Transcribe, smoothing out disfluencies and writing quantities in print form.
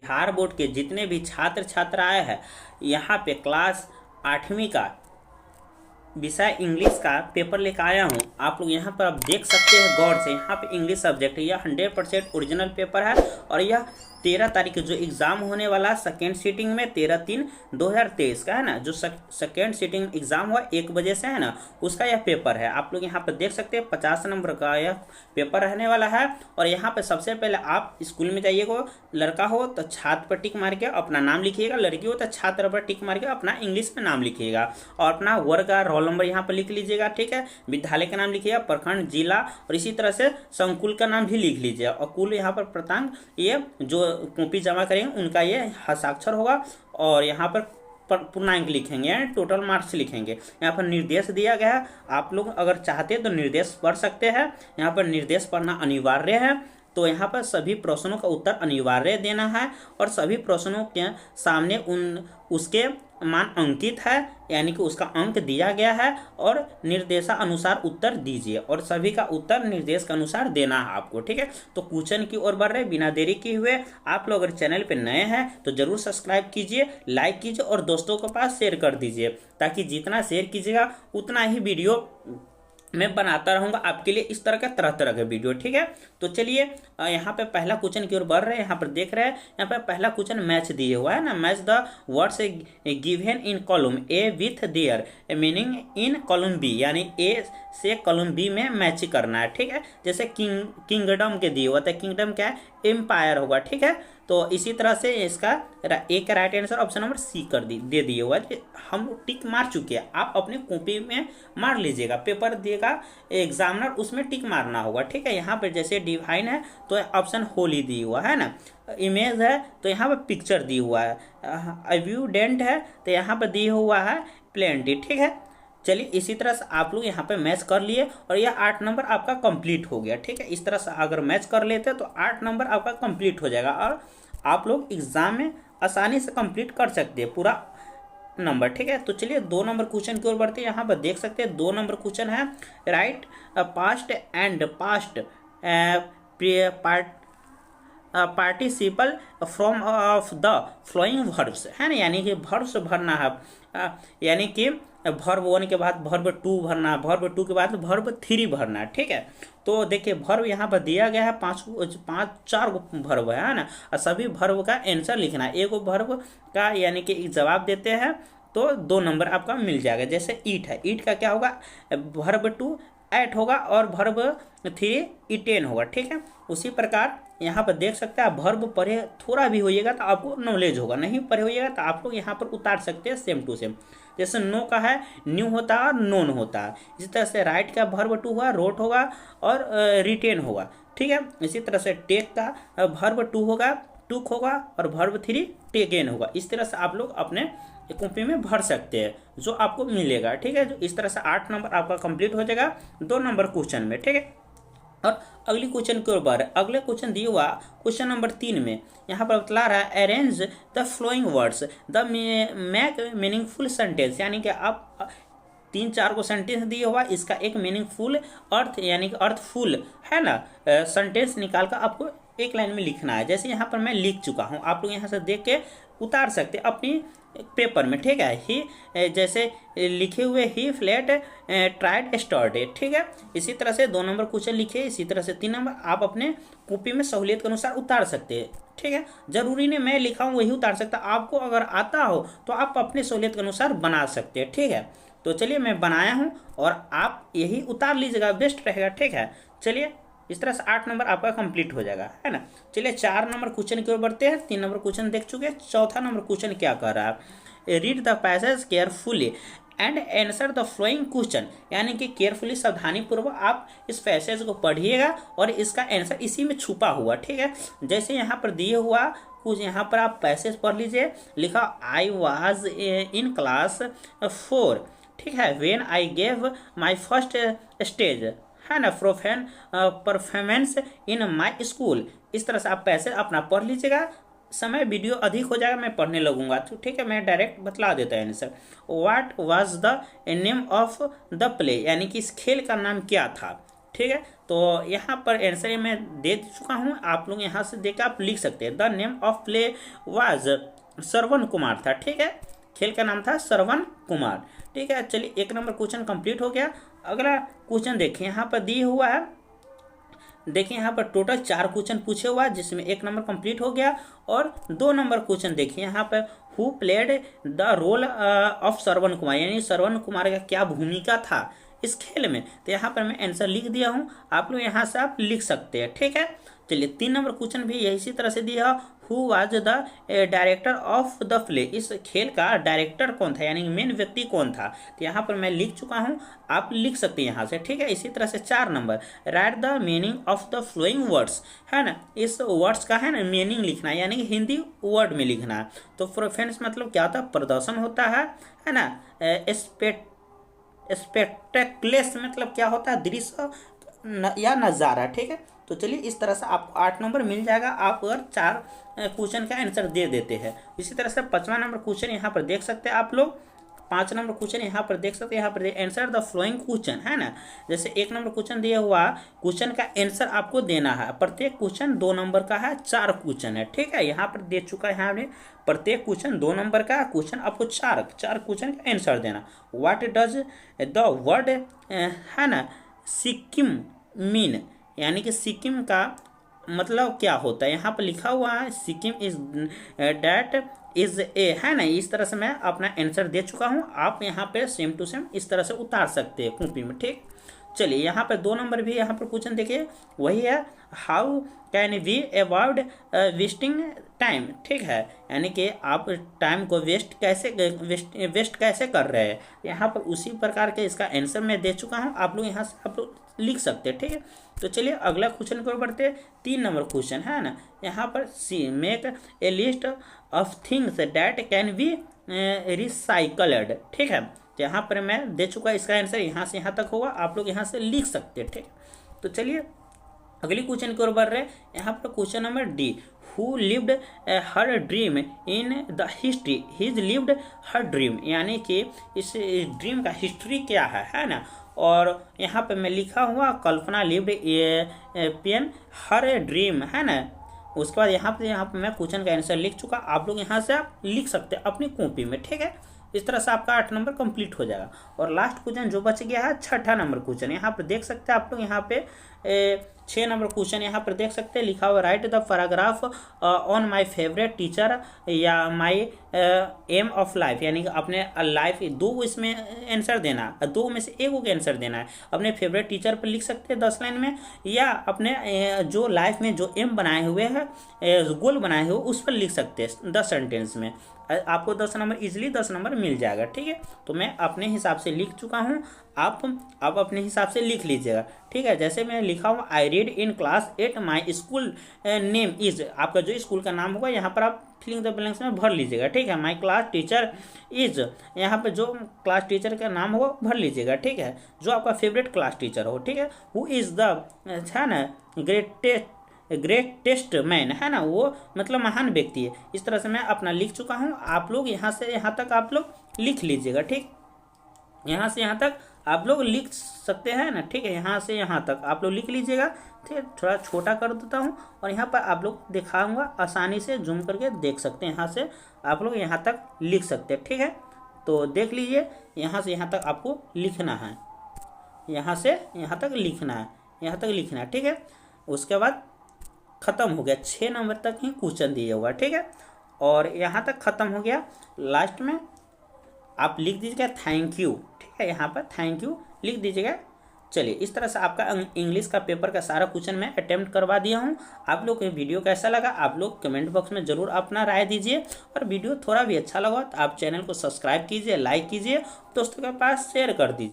Bihar board के जितने भी छात्र छात्राएं हैं, यहाँ पे क्लास 8वीं का विषय इंग्लिश का पेपर लेकर आया हूँ। आप लोग यहाँ पर आप देख सकते हैं गौर से, यहाँ पे इंग्लिश सब्जेक्ट है, यह 100% ओरिजिनल पेपर है और यह 13 तारीख जो एग्ज़ाम होने वाला सेकेंड सीटिंग में 13/3/2023 का है ना, जो सेकेंड सीटिंग एग्ज़ाम हुआ 1 बजे से है ना, उसका यह पेपर है। आप लोग यहाँ पर देख सकते हैं 50 नंबर का यह पेपर रहने वाला है। और यहाँ पर सबसे पहले आप स्कूल में जाइएगा, लड़का हो तो छात्र पर टिक मार के अपना नाम लिखिएगा, लड़की हो तो छात्र पर टिक मार के अपना इंग्लिश में नाम लिखिएगा और अपना वर्ग का रोल नंबर यहाँ पर लिख लीजिएगा। ठीक है, विद्यालय का नाम लिखिएगा, प्रखंड, जिला और इसी तरह से संकुल का नाम भी लिख लीजिए और कुल यहाँ पर प्रतांक ये जो कॉपी जमा करेंगे उनका ये हस्ताक्षर होगा और यहाँ पर पूर्णांक लिखेंगे, टोटल मार्क्स लिखेंगे। यहाँ पर निर्देश दिया गया है, आप लोग अगर चाहते हैं तो निर्देश पढ़ सकते हैं। यहाँ पर निर्देश पढ़ना अनिवार्य है, तो यहाँ पर सभी प्रश्नों का उत्तर अनिवार्य देना है और सभी प्रश्नों के सामने उसके मान अंकित है, यानी कि उसका अंक दिया गया है और निर्देशानुसार उत्तर दीजिए और सभी का उत्तर निर्देश के अनुसार देना है आपको। ठीक है, तो क्वेश्चन की ओर बढ़ रहे बिना देरी किए हुए। आप लोग अगर चैनल पे नए हैं तो जरूर सब्सक्राइब कीजिए, लाइक कीजिए और दोस्तों के पास शेयर कर दीजिए, ताकि जितना शेयर कीजिएगा उतना ही वीडियो मैं बनाता रहूंगा आपके लिए इस तरह तरह के वीडियो। ठीक है, तो चलिए यहाँ पे पहला क्वेश्चन की ओर बढ़ रहे हैं। यहाँ पर देख रहे हैं, यहाँ पे पहला क्वेश्चन मैच दिए हुआ है ना, match the words given in column A with their meaning in column B, यानी ए से कॉलम बी में मैच करना है। ठीक है, जैसे किंगडम के दिए हुआ था, किंगडम क्या है, एम्पायर होगा। ठीक है, तो इसी तरह से इसका एक right answer option number C दे दिए हुआ है। हम टिक मार चुके हैं, आप अपने कॉपी में मार लीजिएगा, पेपर देगा एग्जामिनर उसमें टिक मारना होगा। ठीक है, यहाँ पर जैसे डिवाइन है तो ऑप्शन होली दी हुआ है ना, इमेज है तो यहाँ पर पिक्चर दी हुआ है, एब्यूडेंट है तो यहाँ पर दिया हुआ है प्लेंटी। ठीक है, चलिए इसी तरह से आप लोग यहाँ पे मैच कर लिए और यह 8 नंबर आपका कंप्लीट हो गया। ठीक है, इस तरह से अगर मैच कर लेते तो 8 नंबर आपका कंप्लीट हो जाएगा और आप लोग एग्जाम में आसानी से कंप्लीट कर सकते हैं पूरा नंबर। ठीक है, तो चलिए 2 नंबर क्वेश्चन की ओर बढ़ते हैं। यहाँ पर देख सकते हैं 2 नंबर क्वेश्चन है, right past and past participle from of the flowing verbs है ना, यानी कि वर्ब्स भरना है, यानी कि वर्ब 1 के बाद वर्ब 2 भरना है, वर्ब 2 के बाद वर्ब 3 भरना है। ठीक है, तो देखिए वर्ब यहाँ पर दिया गया है 4 वर्ब है ना, और सभी वर्ब का आंसर लिखना है। एक वर्ब का यानी कि जवाब देते हैं तो 2 नंबर आपका मिल जाएगा। जैसे ईट है, ईट का क्या होगा, वर्ब 2 एट होगा और वर्ब 3 इटेन होगा। ठीक है, उसी प्रकार यहाँ पर देख सकते हैं आप वर्ब पढ़े थोड़ा भी होइएगा तो आपको नॉलेज होगा, नहीं पढ़े होइएगा तो आप लोग यहाँ पर उतार सकते हैं सेम टू सेम। जैसे नो का है न्यू होता है और नोन होता है, इसी तरह से राइट का वर्ब 2 हुआ, रोट होगा और रिटेन होगा। ठीक है, इसी तरह से टेक का वर्ब 2 होगा, टुक होगा और वर्ब 3 टेकन होगा। इस तरह से आप लोग अपने कॉपी में भर सकते हैं जो आपको मिलेगा। ठीक है, जो इस तरह से 8 नंबर आपका कंप्लीट हो जाएगा 2 नंबर क्वेश्चन में। ठीक है, और अगली क्वेश्चन के ऊपर अगले क्वेश्चन दिया हुआ क्वेश्चन नंबर 3 में यहाँ पर बतला रहा है arrange the flowing words the make meaningful sentence, यानी कि आप 3-4 को सेंटेंस दिया हुआ, इसका एक मीनिंगफुल अर्थ यानी कि अर्थफुल है ना सेंटेंस निकाल कर आपको एक लाइन में लिखना है। जैसे यहाँ पर मैं लिख चुका हूँ, आप लोग यहाँ से देख के उतार सकते अपनी पेपर में। ठीक है, ही जैसे लिखे हुए ही फ्लैट ट्राइड स्टार्टेड। ठीक है, इसी तरह से 2 नंबर क्वेश्चन लिखे, इसी तरह से 3 नंबर आप अपने कॉपी में सहूलियत के अनुसार उतार सकते हैं। ठीक है, जरूरी नहीं मैं लिखा हूँ वही उतार सकता, आपको अगर आता हो तो आप अपने सहूलियत के अनुसार बना सकते हैं। ठीक है, तो चलिए मैं बनाया हूँ और आप यही उतार लीजिएगा, बेस्ट रहेगा। ठीक है, चलिए इस तरह से 8 नंबर आपका कंप्लीट हो जाएगा, है ना। चलिए 4 नंबर क्वेश्चन की ओर बढ़ते हैं। 3 नंबर क्वेश्चन देख चुके हैं, 4था नंबर क्वेश्चन क्या कर रहा है, read the passage carefully and answer the flowing question, यानी कि केयरफुली सावधानी पूर्वक आप इस पैसेज को पढ़िएगा और इसका आंसर इसी में छुपा हुआ। ठीक है, जैसे यहाँ पर दिए हुआ कुछ यहाँ पर आप पैसेज पढ़ लीजिए, लिखा आई वॉज इन क्लास 4। ठीक है, when I gave my first stage है ना परफॉर्मेंस इन माई स्कूल। इस तरह से आप पैसे अपना पढ़ लीजिएगा, समय वीडियो अधिक हो जाएगा मैं पढ़ने लगूंगा तो ठीक है मैं डायरेक्ट बतला देता है answer. What was the name of the play, यानी कि इस खेल का नाम क्या था। ठीक है। तो यहाँ पर आंसर मैं दे चुका हूँ, आप लोग यहाँ से देख आप लिख सकते हैं। The name of play was Shravan Kumar था, ठीक है, खेल का नाम था श्रवण कुमार, ठीक है। चलिए 1 नंबर क्वेश्चन कंप्लीट हो गया। अगला क्वेश्चन देखिए यहाँ पर दिए हुआ है, देखिए यहाँ पर टोटल 4 क्वेश्चन पूछे हुआ है, जिसमें 1 नंबर कंप्लीट हो गया। और 2 नंबर क्वेश्चन देखिए यहाँ पर, who played the role of Shravan Kumar, यानी श्रवण कुमार का क्या भूमिका था इस खेल में। तो यहाँ पर मैं आंसर लिख दिया हूँ, आप लोग यहाँ से आप लिख सकते हैं, ठीक है। चलिए 3 नंबर क्वेश्चन भी इसी तरह से दिया, who was the director of the play, इस खेल का डायरेक्टर कौन था, यानी मेन व्यक्ति कौन था। तो यहाँ पर मैं लिख चुका हूँ, आप लिख सकते हैं यहाँ से, ठीक है। इसी तरह से 4 number, right the meaning of the flowing words, है ना, इस वर्ड्स का है ना मीनिंग लिखना है, यानी कि हिंदी वर्ड में लिखना है। तो फ्रेंड्स मतलब क्या होता है, प्रदर्शन होता है ना। स्पेक्टेक्लेस मतलब क्या होता है, दृश्य या नज़ारा, ठीक है। तो चलिए इस तरह से आपको 8 नंबर मिल जाएगा, आप अगर 4 क्वेश्चन का आंसर दे देते हैं। इसी तरह से 5वां नंबर क्वेश्चन यहाँ पर देख सकते हैं आप लोग, 5 नंबर क्वेश्चन यहाँ पर देख सकते हैं, यहाँ पर आंसर द फ्लोइंग क्वेश्चन, है ना। जैसे 1 नंबर क्वेश्चन दिया हुआ, क्वेश्चन का आंसर आपको देना है। प्रत्येक क्वेश्चन 2 नंबर का है, 4 क्वेश्चन है, ठीक है। यहाँ पर दे चुका है, यहाँ पे प्रत्येक क्वेश्चन 2 नंबर का क्वेश्चन, आपको 4 क्वेश्चन का आंसर देना। व्हाट डज द वर्ड है ना सिक्किम मीन, यानी कि सिक्किम का मतलब क्या होता है, यहाँ पर लिखा हुआ है Sikkim is that is a, है ना। इस तरह से मैं अपना आंसर दे चुका हूँ, आप यहाँ पे सेम टू सेम इस तरह से उतार सकते हैं कॉपी में, ठीक। चलिए यहाँ पर 2 नंबर भी यहाँ पर क्वेश्चन देखिए, वही है, how can we avoid wasting time, ठीक है, यानी कि आप टाइम को वेस्ट कैसे कर रहे हैं। यहाँ पर उसी प्रकार के इसका आंसर मैं दे चुका हूँ, आप लोग यहाँ से आप लोग लिख सकते हैं, ठीक है। तो चलिए अगला क्वेश्चन को बढ़ते हैं, 3 नंबर क्वेश्चन है ना। यहाँ पर see make a list of things that can be recycled, ठीक है। तो यहाँ पर मैं दे चुका इसका आंसर, यहाँ से यहाँ तक होगा, आप लोग यहाँ से लिख सकते हैं, ठीक। तो चलिए अगली क्वेश्चन की ओर बढ़ रहे हैं। यहाँ पर question number D, who lived her dream in the history, his lived her dream, यानी कि इस ड्रीम का हिस्ट्री क्या है ना। और यहाँ पे मैं लिखा हुआ कल्पना लिव्ड पेन हर ड्रीम, है ना। उसके बाद यहाँ पे मैं क्वेश्चन का आंसर लिख चुका, आप लोग यहाँ से आप लिख सकते हैं अपनी कॉपी में, ठीक है। इस तरह से आपका 8 नंबर कंप्लीट हो जाएगा। और लास्ट क्वेश्चन जो बच गया है 6ठा नंबर क्वेश्चन, यहाँ पर देख सकते हैं आप लोग, यहाँ पे 6 नंबर क्वेश्चन यहाँ पर देख सकते हैं, लिखा हुआ right the paragraph on my favourite teacher या माय एम ऑफ लाइफ, यानी कि अपने लाइफ 2 इसमें आंसर देना है, 2 में से 1 को आंसर देना है। अपने फेवरेट टीचर पर लिख सकते हैं 10 लाइन में, या अपने जो लाइफ में जो एम बनाए हुए हैं, गोल बनाए हुए उस पर लिख सकते हैं 10 सेंटेंस में। आपको 10 नंबर इजीली 10 नंबर मिल जाएगा, ठीक है। तो मैं अपने हिसाब से लिख चुका हूँ, आप अपने हिसाब से लिख लीजिएगा, ठीक है। जैसे मैं लिखा हूँ I read in class 8 my school name is, आपका जो स्कूल का नाम होगा यहाँ पर आप फिलिंग द ब्लैंक्स में भर लीजिएगा, ठीक है। माई क्लास टीचर इज, यहाँ पर जो क्लास टीचर का नाम होगा भर लीजिएगा, ठीक है, जो आपका फेवरेट क्लास टीचर हो, ठीक है। हु इज द, है ना, ग्रेटेस्ट मैन, है ना, वो मतलब महान व्यक्ति है। इस तरह से मैं अपना लिख चुका हूँ, आप लोग यहाँ से यहाँ तक आप लोग लिख लीजिएगा, ठीक। यहाँ से यहाँ तक आप लोग लिख सकते हैं ना, ठीक है। यहाँ से यहाँ तक आप लोग लिख लीजिएगा, ठीक है। थोड़ा छोटा कर देता हूँ और यहाँ पर आप लोग दिखाऊंगा, आसानी से जूम करके देख सकते हैं, यहाँ से आप लोग यहाँ तक लिख सकते हैं, ठीक है। तो देख लीजिए, यहाँ से यहाँ तक आपको लिखना है, यहाँ से यहाँ तक लिखना है, यहाँ तक लिखना है, ठीक है। उसके बाद खत्म हो गया, 6 नंबर तक ही क्वेश्चन दिए हुआ, ठीक है। और यहाँ तक खत्म हो गया, लास्ट में आप लिख दीजिएगा थैंक यू, ठीक है। यहाँ पर थैंक यू लिख दीजिएगा। चलिए इस तरह से आपका इंग्लिश का पेपर का सारा क्वेश्चन मैं अटेम्प्ट करवा दिया हूँ। आप लोग को वीडियो कैसा लगा, आप लोग कमेंट बॉक्स में जरूर अपना राय दीजिए। और वीडियो थोड़ा भी अच्छा लगा तो आप चैनल को सब्सक्राइब कीजिए, लाइक कीजिए, दोस्तों के पास शेयर कर दीजिए।